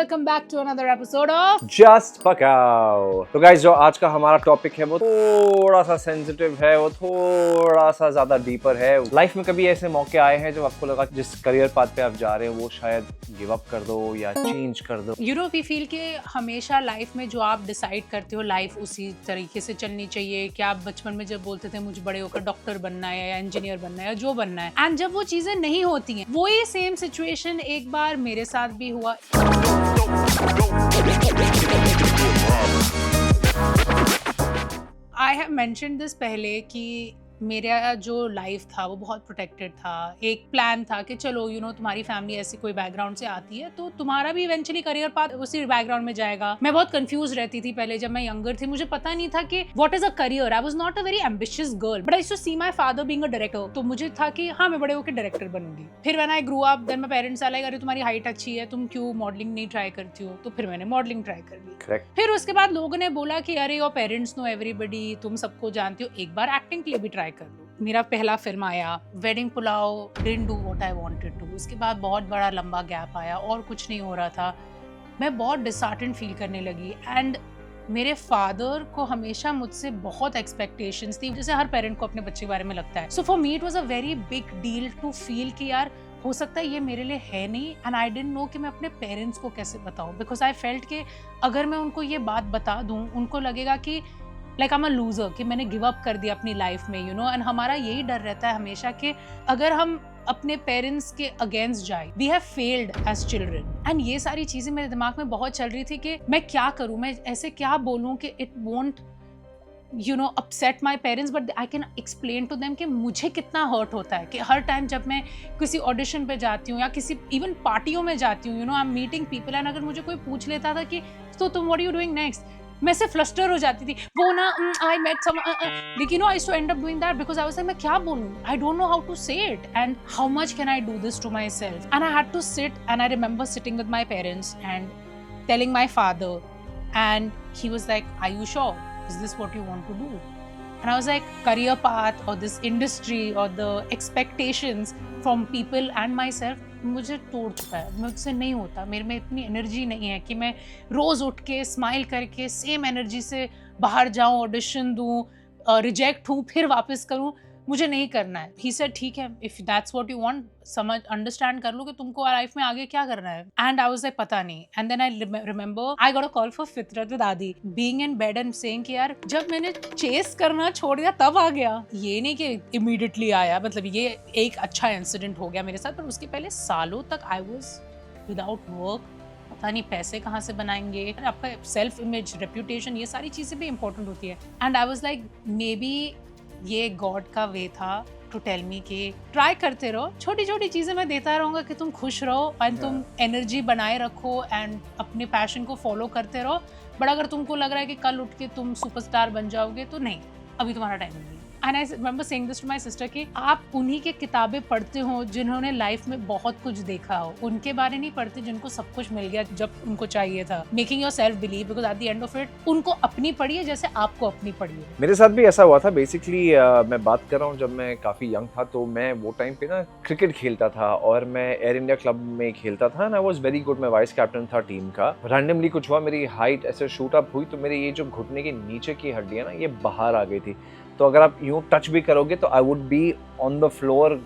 welcome back to another episode of Just पकाओ। तो guys जो आज का हमारा टॉपिक है वो थोड़ा सा सेंसिटिव है, वो थोड़ा सा ज्यादा डीपर है। लाइफ में कभी ऐसे मौके आए हैं जब आपको लगा जिस करियर पाथ पे आप जा रहे हो वो शायद गिव अप कर दो या चेंज कर दो? You know, we feel कि हमेशा लाइफ में जो आप डिसाइड करते हो लाइफ उसी तरीके से चलनी चाहिए। कि आप बचपन में जब बोलते थे मुझे बड़े होकर डॉक्टर बनना है या इंजीनियर बनना है या जो बनना है, एंड जब वो चीजें नहीं होती हैं, वही सेम सिचुएशन एक बार मेरे साथ भी हुआ। I have mentioned this पहले कि मेरा जो लाइफ था वो बहुत प्रोटेक्टेड था। एक प्लान था कि चलो तुम्हारी फैमिली ऐसी कोई बैकग्राउंड से आती है तो तुम्हारा भी इवेंचुअली करियर पाथ उसी बैकग्राउंड में जाएगा। मैं बहुत कंफ्यूज रहती थी पहले जब मैं यंगर थी। मुझे पता नहीं था कि what is a career. I was not a very ambitious girl but I used to see my father being a director. तो मुझे था कि हाँ मैं बड़े होकर डायरेक्टर बनूंगी। फिर when I grew up then my parents are like अरे तुम्हारी हाइट अच्छी है, तुम क्यों मॉडलिंग नहीं ट्राई करती हो? तो फिर मैंने मॉडलिंग ट्राई कर ली। Correct. फिर उसके बाद लोगों ने बोला कि अरे योर पेरेंट्स नो एवरीबडी, तुम सबको जानती हो, एक बार एक्टिंग के लिए भी ट्राई कर लो। मेरा पहला फिल्म आया Wedding Pulav, didn't do what I wanted to. उसके बाद बहुत बड़ा लंबा गैप आया और कुछ नहीं हो रहा था। मैं बहुत डिसहार्टेंड फील करने लगी एंड मेरे फादर को हमेशा मुझसे बहुत एक्सपेक्टेशंस थी, जैसे हर पेरेंट को अपने बच्चे के बारे में लगता है। So for me it was a very big deal to feel कि यार हो सकता है ये मेरे लिए है नहीं, एंड आई डिडंट नो कि मैं अपने पेरेंट्स को कैसे बताऊं। बिकॉज आई फेल्ट कि अगर मैं उनको ये बात बता दूं उनको लगेगा कि like I am a loser, कि मैंने गिव अप कर दिया अपनी लाइफ में एंड हमारा यही डर रहता है हमेशा कि अगर हम अपने पेरेंट्स के अगेंस्ट जाए we have failed as children. And ये सारी चीजें मेरे दिमाग में बहुत चल रही थी कि मैं क्या करूं, मैं ऐसे क्या बोलूं कि it won't upset my parents but I can explain to them कि मुझे कितना हर्ट होता है कि हर टाइम जब मैं किसी ऑडिशन पे जाती हूँ या किसी इवन पार्टियों में जाती हूँ I am meeting people and अगर मुझे कोई पूछ लेता था कि तो तुम what are you doing next, मैं से फ्लस्टर हो जाती थी। वो ना आई मेट सम लेकिन I too end up doing that because I was like मैं क्या बोलूं, I don't know how to say it and how much can I do this to myself. And I had to sit and I remember sitting with my parents and telling my father and he was like are you sure, is this what you want to do? And I was like, career path or this industry or the expectations from people and myself मुझे तोड़ चुका है, मुझसे नहीं होता। मेरे में इतनी एनर्जी नहीं है कि मैं रोज उठ के स्माइल करके सेम एनर्जी से बाहर जाऊं, ऑडिशन दूं, रिजेक्ट हूं, फिर वापस करूं। मुझे नहीं करना है। ही सेड ठीक है, if that's what you want, समझ अंडरस्टैंड कर लो कि तुमको लाइफ में आगे क्या करना है। एंड आई वाज लाइक पता नहीं। And then I remember I got a call for Fitrat with Aadi, being in bed and saying कि यार जब मैंने चेस करना छोड़ दिया तब आ गया। ये नहीं कि इमीडिएटली आया, मतलब ये एक अच्छा इंसिडेंट हो गया मेरे साथ, पर उसके पहले सालों तक आई वाज विदाउट वर्क। पता नहीं पैसे कहाँ से बनाएंगे, आपका सेल्फ इमेज, रेप्यूटेशन, ये सारी चीजें भी इंपॉर्टेंट होती है। And I was like may be ये गॉड का वे था टू टेल मी कि ट्राई करते रहो, छोटी छोटी चीजें मैं देता रहूंगा कि तुम खुश रहो एंड तुम एनर्जी बनाए रखो एंड अपने पैशन को फॉलो करते रहो। बट अगर तुमको लग रहा है कि कल उठ के तुम सुपरस्टार बन जाओगे तो नहीं, अभी तुम्हारा टाइम नहीं। And I remember saying this to my sister कि आप उन्हीं के किताबें पढ़ते हो जिन्होंने लाइफ में बहुत कुछ देखा हो, उनके बारे नहीं पढ़ते जिनको सब कुछ मिल गया जब उनको चाहिए था। Making your self believe because at the end of it उनको अपनी पढ़िए जैसे आपको अपनी पढ़िए। मेरे साथ भी ऐसा हुआ था। बेसिकली मैं बात कर रहा हूँ जब मैं काफ़ी यंग था तो मैं वो टाइम पे ना क्रिकेट खेलता था और मैं एयर इंडिया क्लब में खेलता था and I was very good. मैं वाइस कैप्टन था टीम का। रैंडमली कुछ हुआ, मेरी हाइट ऐसे शूट अप हुई तो मेरी ये जो घुटने के नीचे की हड्डियाँ ना ये बाहर आ गई थी। तो अगर आप यूँ टच भी करोगे तो I would be on the floor,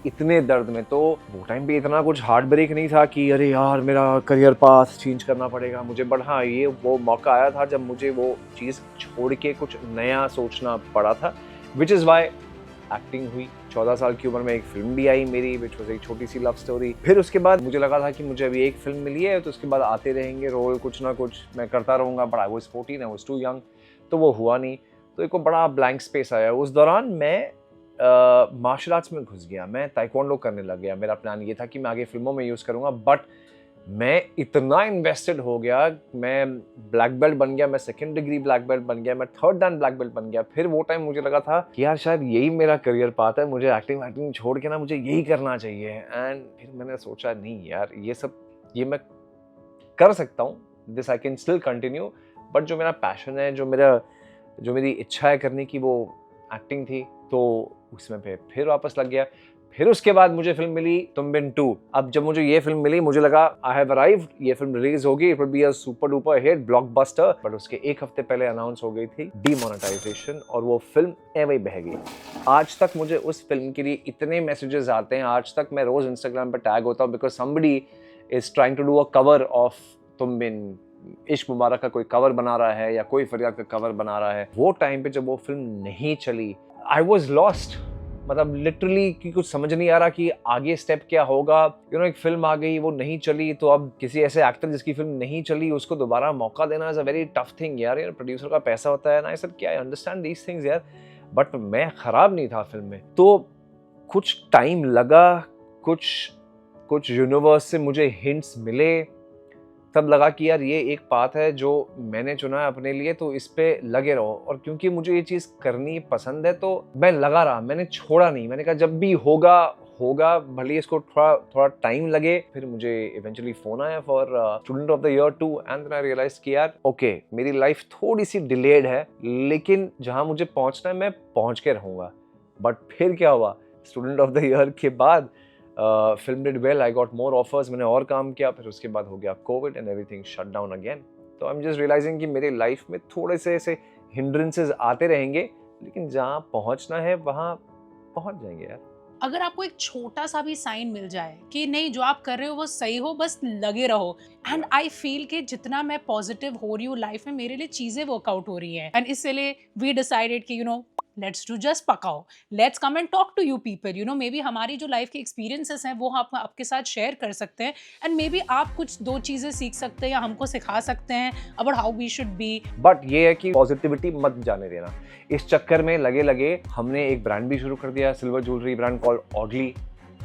इतने दर्द में। तो वो टाइम पे इतना कुछ हार्ट ब्रेक नहीं था कि अरे यार मेरा करियर पाथ चेंज करना पड़ेगा मुझे। बट हाँ, ये वो मौका आया था जब मुझे वो चीज़ छोड़ के कुछ नया सोचना पड़ा था, विच इज़ वाई एक्टिंग हुई। 14 साल की उम्र में एक फिल्म भी आई मेरी, विच वॉज एक छोटी सी लव स्टोरी। फिर उसके बाद मुझे लगा था कि मुझे अभी एक फिल्म मिली है तो उसके बाद आते रहेंगे रोल, कुछ ना कुछ मैं करता रहूँगा। But I was 14, I was too young, तो वो हुआ नहीं। तो एक बड़ा ब्लैंक स्पेस आया। उस दौरान मैं मार्शल आर्ट्स में घुस गया, मैं ताइक्वांडो करने लग गया। मेरा प्लान ये था कि मैं आगे फिल्मों में यूज़ करूँगा, बट मैं इतना इन्वेस्टेड हो गया, मैं ब्लैक बेल्ट बन गया, मैं सेकंड डिग्री ब्लैक बेल्ट बन गया, मैं थर्ड डैन ब्लैक बेल्ट बन गया। फिर वो टाइम मुझे लगा था कि यार शायद यही मेरा करियर पाथ है, मुझे एक्टिंग छोड़ के ना मुझे यही करना चाहिए। एंड फिर मैंने सोचा नहीं यार ये मैं कर सकता हूँ, this I can still continue. But जो मेरा पैशन है, जो मेरी इच्छा है करने की, वो एक्टिंग थी, तो उसमें फिर वापस लग गया। फिर उसके बाद मुझे फिल्म मिली तुम बिन 2। अब जब मुझे ये फिल्म मिली मुझे लगा आई हैव अराइव्ड, ये फिल्म रिलीज होगी, it will be a super duper hit blockbuster. But उसके एक हफ्ते पहले अनाउंस हो गई थी डीमोनेटाइजेशन और वो फिल्म एवं ही बह गई। आज तक मुझे उस फिल्म के लिए इतने मैसेजेस आते हैं, आज तक मैं रोज इंस्टाग्राम पर टैग होता हूँ because somebody is trying to do a cover of Tum Bin. इश्क मुबारक का कोई कवर बना रहा है या कोई फरियाद का कवर बना रहा है। वो टाइम पे जब वो फिल्म नहीं चली आई वॉज लॉस्ट, मतलब लिटरली कि कुछ समझ नहीं आ रहा कि आगे स्टेप क्या होगा। एक फिल्म आ गई, वो नहीं चली, तो अब किसी ऐसे एक्टर जिसकी फिल्म नहीं चली उसको दोबारा मौका देना is a very tough thing यार। प्रोड्यूसर का पैसा होता है ना, ये सब क्या, आई अंडरस्टैंड दीज थिंग्स यार, बट मैं खराब नहीं था फिल्म में। तो कुछ टाइम लगा, कुछ यूनिवर्स से मुझे हिंट्स मिले, तब लगा कि यार ये एक पाथ है जो मैंने चुना है अपने लिए, तो इस पे लगे रहो। और क्योंकि मुझे ये चीज़ करनी पसंद है तो मैं लगा रहा, मैंने छोड़ा नहीं। मैंने कहा जब भी होगा भले इसको थोड़ा टाइम लगे। फिर मुझे इवेंचुअली फोन आया for student of the year 2 and then I realise कि यार ओके मेरी लाइफ थोड़ी सी डिलेड है, लेकिन जहाँ मुझे पहुँचना है मैं पहुँच के रहूँगा। बट फिर क्या हुआ, स्टूडेंट ऑफ द ईयर के बाद film did well, I got more offers, मैंने और काम किया। फिर उसके बाद हो गया Covid and everything shut down again. तो आई एम जस्ट रियलाइजिंग कि मेरी लाइफ में थोड़े से ऐसे हिंड्रेंसेस आते रहेंगे, लेकिन जहाँ पहुँचना है वहाँ पहुँच जाएंगे यार। अगर आपको एक छोटा सा भी साइन मिल जाए कि नहीं जो आप कर रहे हो वो सही हो, बस लगे रहो। एंड आई फील कि जितना मैं पॉजिटिव हो रही हूँ लाइफ में, मेरे लिए चीजें वर्कआउट हो रही हैं। एंड इसलिए वी डिसाइडेड कि let's do just Pakao, let's come and talk to you people. Maybe हमारी जो लाइफ के एक्सपीरियंसेस हैं वो हम आपके साथ शेयर कर सकते हैं, एंड मे बी आप कुछ 2 चीजें सीख सकते हैं या हमको सिखा सकते हैं about how we should be. But ये है कि पॉजिटिविटी मत जाने देना। इस चक्कर में लगे हमने एक ब्रांड भी शुरू कर दिया, silver jewellery brand called oddly,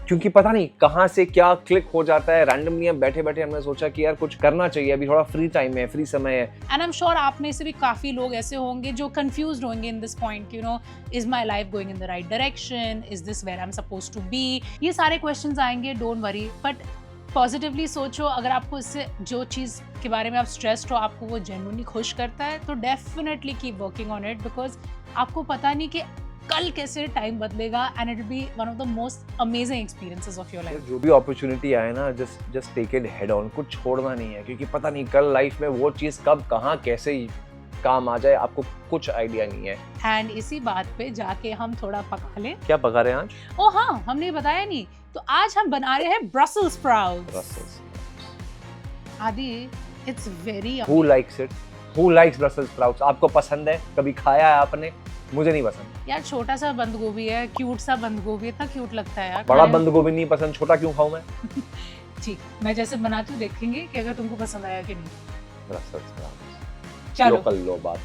क्योंकि पता नहीं कहाँ से क्या क्लिक हो जाता है। रैंडमली हम बैठे हमने सोचा कि यार कुछ करना चाहिए, अभी थोड़ा फ्री टाइम है, फ्री समय है। एंड आई एम श्योर आप में से भी काफी लोग ऐसे होंगे जो कंफ्यूज्ड होंगे in this point, is my life going in the right direction, is this where I am supposed to be. ये सारे क्वेश्चंस आएंगे, डोंट वरी, बट पॉजिटिवली सोचो। अगर आपको इससे जो चीज़ के बारे में आप स्ट्रेस्ड हो, आपको वो जेन्युइनली खुश करता है, तो definitely keep working on it, because आपको पता नहीं कि कल कैसे टाइम बदलेगा, and it will be one of the most amazing experiences of your life. जो भी अपॉर्चुनिटी आए ना, just take it head on, कुछ छोड़ना नहीं है, क्योंकि पता नहीं कल लाइफ में वो चीज़ कब कहाँ कैसे काम आ जाए, आपको कुछ आइडिया नहीं है। एंड इसी बात पे जाके हम थोड़ा पका लें। क्या पका रहे हैं आज? ओ हाँ, हमने बताया नहीं, तो आज हम बना रहे हैं ब्रसेल्स स्प्राउट्स। आदि, it's very Who likes it? Who likes Brussels sprouts? आपको पसंद है? कभी खाया है आपने? मुझे नहीं पसंद यार। छोटा सा बंद गोभी है, क्यूट सा बंद गोभी, इतना क्यूट लगता है यार। बड़ा बंद गोभी नहीं पसंद, छोटा क्यों खाऊं मैं? ठीक, मैं जैसे बनाती हूँ देखेंगे कि अगर तुमको पसंद आया कि नहीं। Brussels sprouts। चलो लोकल लो बात।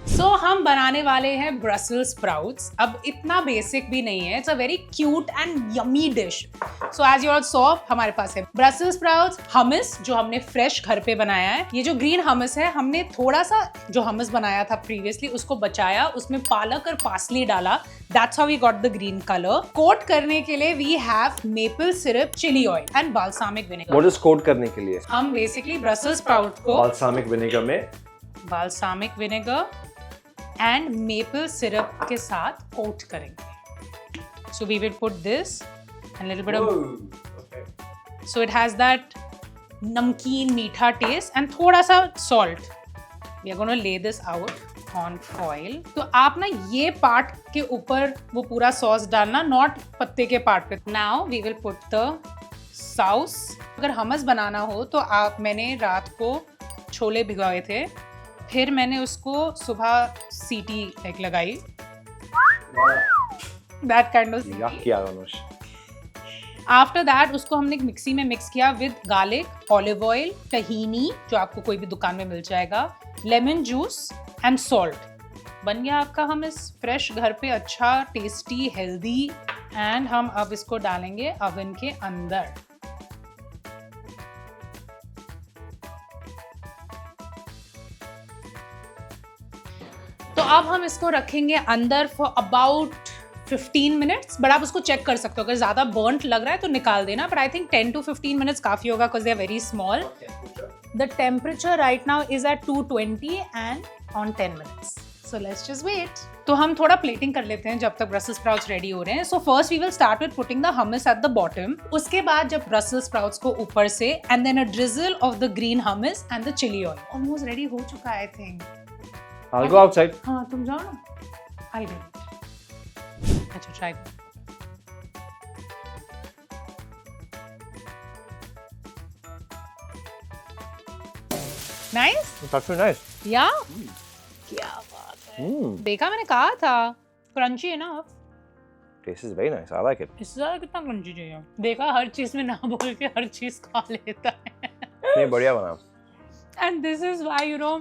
सो हम बनाने वाले हैं ब्रसेल्स स्प्राउट्स। अब इतना बेसिक भी नहीं है, it's a very cute and yummy dish. So as you all saw, हमारे पास है ब्रसेल्स स्प्राउट्स, हमस जो हमने फ्रेश घर पे बनाया है। ये जो ग्रीन हमस है, हमने थोड़ा सा जो हमस बनाया था प्रीवियसली उसको बचाया, उसमें पालक और पार्सली डाला, that's how we got the green colour. Coat करने के लिए we have maple syrup, chilli oil and balsamic vinegar. What is coat करने के लिए? हम बेसिकली ब्रसेल्स स्प्राउट को बाल्सामिक विनेगर में, balsamic vinegar and maple syrup के साथ कोट करेंगे। So we will put this and little bit of, so it has that नमकीन मीठा टेस्ट एंड थोड़ा सा सॉल्ट। वी आर गोना ले दिस आउट ऑन फॉइल। तो आप ना ये पार्ट के ऊपर वो पूरा सॉस डालना, नॉट पत्ते के पार्ट पे। Now we will put the sauce. अगर हमस बनाना हो तो मैंने रात को छोले भिगोए थे, फिर मैंने उसको सुबह सीटी लगाई, that kind of. After that उसको हमने एक मिक्सी में मिक्स किया विद गार्लिक, ऑलिव ऑयल, टहीनी जो आपको कोई भी दुकान में मिल जाएगा, लेमन जूस एंड सॉल्ट। बन गया आपका हमस फ्रेश घर पे, अच्छा टेस्टी हेल्दी। एंड हम अब इसको डालेंगे ओवन के अंदर। तो अब हम इसको रखेंगे अंदर फॉर अबाउट 15 मिनट्स, बट आप उसको चेक कर सकते हो, अगर ज़्यादा बर्न्ट लग रहा है तो निकाल देना, but I think 10 to 15 minutes काफ़ी होगा because they are very small. The temperature right now is at 220 and on 10 minutes, so let's just wait. तो हम थोड़ा प्लेटिंग कर लेते हैं जब तक ब्रसेल्स स्प्राउट्स रेडी हो रहे हैं. So first we will start with putting the hummus at the bottom. उसके बाद जब ब्रसेल्स स्प्राउट्स को ऊपर से and then a drizzle of the green hummus and the chilli oil. Almost ready हो चुका है I think. I'll go outside. हाँ तुम जाओ ना. I'll get it. अच्छा try. Nice. It's actually nice. या क्या बात है. देखा मैंने कहा था क्रंची है ना. Taste is very nice. I like it. इससे ज़्यादा कितना क्रंची चाहिए. देखा हर चीज़ में ना बोल के हर चीज़ खा लेता है. नहीं बढ़िया बना. And this is why you know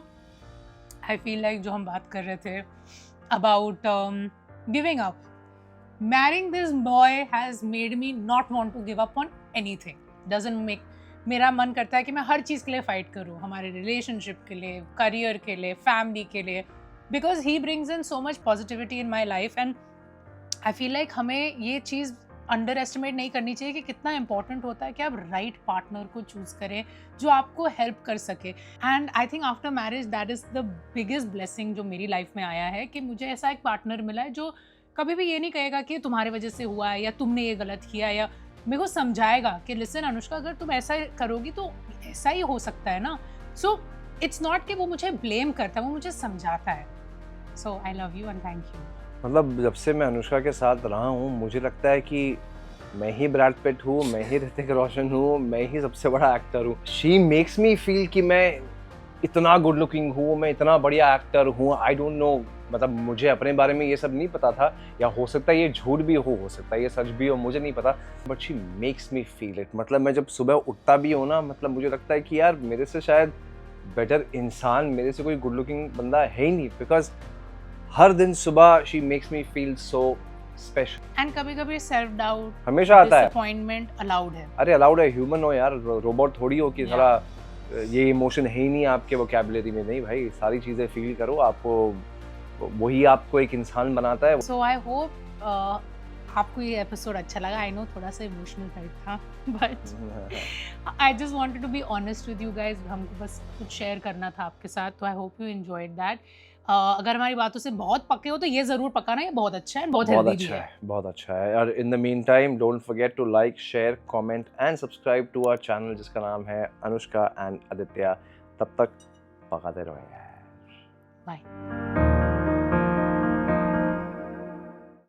I feel like जो हम बात कर रहे थे about giving up. Marrying this boy has made me not want to give up on anything. Doesn't make मेरा मन करता है कि मैं हर चीज़ के लिए फाइट करूँ. हमारे रिलेशनशिप के लिए, करियर के लिए, फैमिली के लिए. Because he brings in so much positivity in my life and I feel like हमें ये चीज़ अंडर एस्टिमेट नहीं करनी चाहिए कि कितना इंपॉर्टेंट होता है कि आप राइट पार्टनर को चूज़ करें जो आपको हेल्प कर सके. And I think after marriage that is the biggest blessing जो मेरी लाइफ में आया है कि मुझे ऐसा एक पार्टनर मिला है जो कभी भी ये नहीं कहेगा कि तुम्हारे वजह से हुआ है या तुमने ये गलत किया या मेरे को समझाएगा कि लिसन अनुष्का अगर तुम ऐसा करोगी तो ऐसा ही हो सकता है ना. सो इट्स नॉट कि वो मुझे ब्लेम करता है, वो मुझे समझाता है. So I love you and thank you. मतलब जब से मैं अनुष्का के साथ रहा हूँ मुझे लगता है कि मैं ही ब्रैड पिट हूँ, मैं ही ऋतिक रोशन हूँ, मैं ही सबसे बड़ा एक्टर हूँ. शी मेक्स मी फील कि मैं इतना गुड लुकिंग हूँ, मैं इतना बढ़िया एक्टर हूँ. आई डोंट नो, मतलब मुझे अपने बारे में ये सब नहीं पता था, या हो सकता है ये झूठ भी हो सकता है ये सच भी हो, मुझे नहीं पता. But she makes me feel it. मतलब मैं जब सुबह उठता भी हूँ ना, मतलब मुझे लगता है कि यार मेरे से शायद बेटर इंसान, मेरे से कोई गुड लुकिंग बंदा है ही नहीं. बिकॉज हर दिन सुबह she makes me feel so special. And कभी-कभी सेल्फ डाउट, हमेशा आता है. डिसअपॉइंटमेंट अलाउड है. अरे अलाउड है. ह्यूमन हो यार, रोबोट थोड़ी हो कि Yeah. सारा ये इमोशन है ही नहीं आपके वोकैबुलरी में. नहीं भाई, सारी चीज़ें फील करो. आपको वही आपको एक इंसान बनाता है. सो आई होप आपको ये एपिसोड अच्छा लगा. आई नो थोड़ा सा इमोशनल टाइप था but I just wanted to be honest with you guys. हमको बस कुछ शेयर करना था आपके साथ. तो I hope you enjoyed that. अगर हमारी बातों से बहुत पके हो तो ये ज़रूर पकाना. ये बहुत अच्छा है, बहुत हेल्दी भी है. बहुत अच्छा है. और in the meantime don't forget to like, share, comment and subscribe to our channel जिसका नाम है अनुष्का एंड आदित्य. तब तक पकाते रहो यार. बाय.